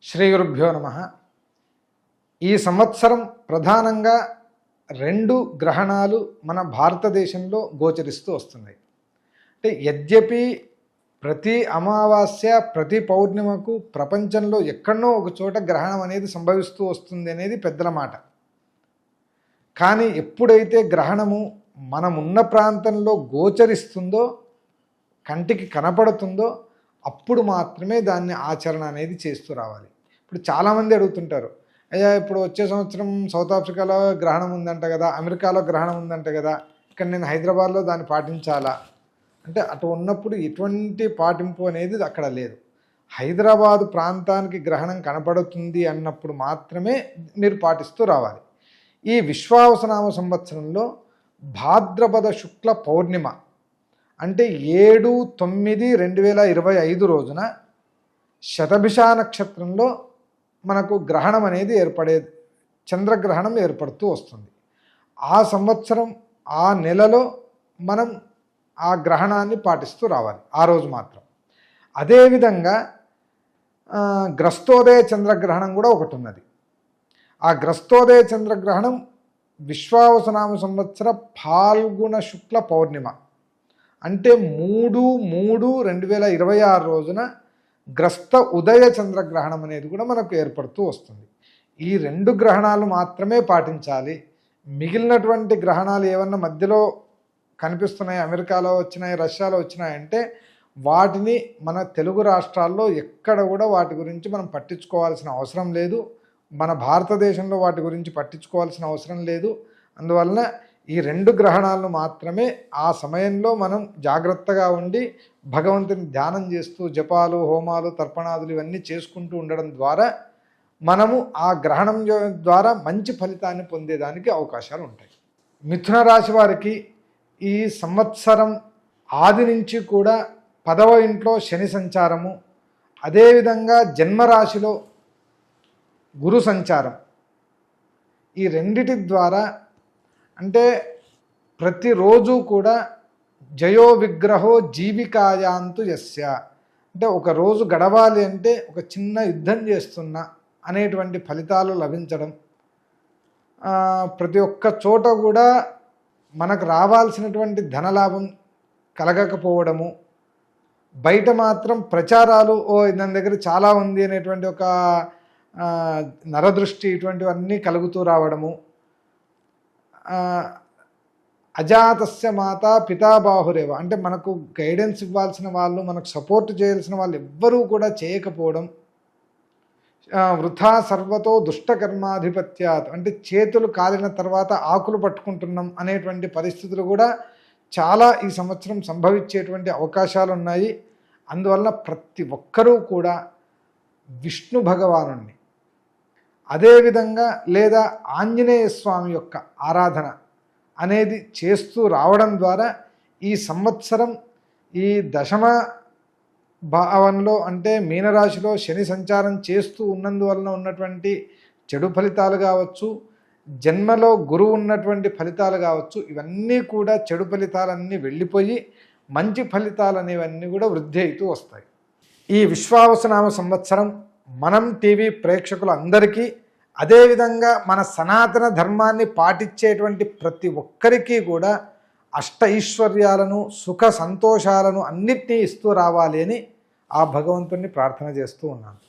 శ్రీ గురుభ్యో నమః. ఈ సంవత్సరం ప్రధానంగా 2 గ్రహణాలు మన భారతదేశంలో గోచరిస్తూ వస్తున్నాయి. అంటే యద్యపి ప్రతి అమావాస్య ప్రతి పౌర్ణిమకు ప్రపంచంలో ఎక్కడనో ఒక చోట గ్రహణం అనేది సంభవిస్తూ వస్తుంది అనేది పెద్దల మాట. కానీ ఎప్పుడైతే గ్రహణము మనమున్న ప్రాంతంలో గోచరిస్తుందో, కంటికి కనపడుతుందో, అప్పుడు మాత్రమే దాన్ని ఆచరణ అనేది చేస్తూ రావాలి. ఇప్పుడు చాలామంది అడుగుతుంటారు, అయ్యా ఇప్పుడు వచ్చే సంవత్సరం సౌత్ ఆఫ్రికాలో గ్రహణం ఉందంట కదా, అమెరికాలో గ్రహణం ఉందంట కదా, ఇక్కడ నేను హైదరాబాద్లో దాన్ని పాటించాలా అంటే, అటు ఉన్నప్పుడు ఎటువంటి పాటింపు అనేది అక్కడ లేదు. హైదరాబాదు ప్రాంతానికి గ్రహణం కనపడుతుంది అన్నప్పుడు మాత్రమే మీరు పాటిస్తూ రావాలి. ఈ విశ్వావసనామ సంవత్సరంలో భాద్రపద శుక్ల పౌర్ణిమ అంటే 7/9/2025 రోజున శతభిష నక్షత్రంలో మనకు గ్రహణం అనేది చంద్రగ్రహణం ఏర్పడుతూ వస్తుంది. ఆ సంవత్సరం ఆ నెలలో మనం ఆ గ్రహణాన్ని పాటిస్తూ రావాలి ఆ రోజు మాత్రం. అదేవిధంగా గ్రస్తోదయ చంద్రగ్రహణం కూడా ఒకటి ఉన్నది. ఆ గ్రస్తోదయ చంద్రగ్రహణం విశ్వావసనామ సంవత్సర ఫాల్గుణ శుక్ల పౌర్ణిమ అంటే 3/3/2026 రోజున గ్రస్త ఉదయ చంద్రగ్రహణం అనేది కూడా మనకు ఏర్పడుతూ వస్తుంది. ఈ 2 గ్రహణాలు మాత్రమే పాటించాలి. మిగిలినటువంటి గ్రహణాలు ఏమన్నా మధ్యలో కనిపిస్తున్నాయి, అమెరికాలో వచ్చినాయి, రష్యాలో వచ్చినాయంటే వాటిని మన తెలుగు రాష్ట్రాల్లో ఎక్కడ కూడా వాటి గురించి మనం పట్టించుకోవాల్సిన అవసరం లేదు. మన భారతదేశంలో వాటి గురించి పట్టించుకోవాల్సిన అవసరం లేదు. అందువలన ఈ 2 గ్రహణాలను మాత్రమే ఆ సమయంలో మనం జాగ్రత్తగా ఉండి భగవంతుని ధ్యానం చేస్తూ జపాలు, హోమాలు, తర్పణాదులు ఇవన్నీ చేసుకుంటూ ఉండడం ద్వారా మనము ఆ గ్రహణం ద్వారా మంచి ఫలితాన్ని పొందేదానికి అవకాశాలు ఉంటాయి. మిథున రాశి వారికి ఈ సంవత్సరం ఆది నుంచి కూడా 10వ ఇంట్లో శని సంచారము, అదేవిధంగా జన్మరాశిలో గురు సంచారం, ఈ రెండిటి ద్వారా అంటే ప్రతిరోజు కూడా జయో విగ్రహో జీవికాయాంతు యస్య అంటే ఒక రోజు గడవాలి అంటే ఒక చిన్న యుద్ధం చేస్తున్నా అనేటువంటి ఫలితాలు లభించడం, ప్రతి ఒక్క చోట కూడా మనకు రావాల్సినటువంటి ధనలాభం కలగకపోవడము, బయట మాత్రం ప్రచారాలు దాని దగ్గర చాలా ఉంది అనేటువంటి ఒక నరదృష్టి ఇటువంటివన్నీ కలుగుతూ రావడము, అజాతస్య మాత పితాబాహురేవ అంటే మనకు గైడెన్స్ ఇవ్వాల్సిన వాళ్ళు, మనకు సపోర్ట్ చేయాల్సిన వాళ్ళు ఎవ్వరూ కూడా చేయకపోవడం, వృథా సర్వతో దుష్టకర్మాధిపత్యాత్ అంటే చేతులు కాలిన తర్వాత ఆకులు పట్టుకుంటున్నాం అనేటువంటి పరిస్థితులు కూడా చాలా ఈ సంవత్సరం సంభవించేటువంటి అవకాశాలు ఉన్నాయి. అందువల్ల ప్రతి ఒక్కరూ కూడా విష్ణు భగవాను అదేవిధంగా లేదా ఆంజనేయ స్వామి యొక్క ఆరాధన అనేది చేస్తూ రావడం ద్వారా ఈ సంవత్సరం ఈ దశమ భావంలో అంటే మీనరాశిలో శని సంచారం చేస్తూ ఉన్నందువలన ఉన్నటువంటి చెడు ఫలితాలు కావచ్చు, జన్మలో గురువు ఉన్నటువంటి ఫలితాలు కావచ్చు, ఇవన్నీ కూడా చెడు ఫలితాలన్నీ వెళ్ళిపోయి మంచి ఫలితాలు అనేవన్నీ కూడా వృద్ధి అవుతూ వస్తాయి. ఈ విశ్వావసనామ సంవత్సరం మనం టీవీ ప్రేక్షకులందరికీ, అదేవిధంగా మన సనాతన ధర్మాన్ని పాటించేటువంటి ప్రతి ఒక్కరికి కూడా అష్ట ఐశ్వర్యాలను, సుఖ సంతోషాలను అన్నిటినీ ఇస్తూ రావాలి అని ఆ భగవంతుణ్ణి ప్రార్థన చేస్తూ ఉన్నాను.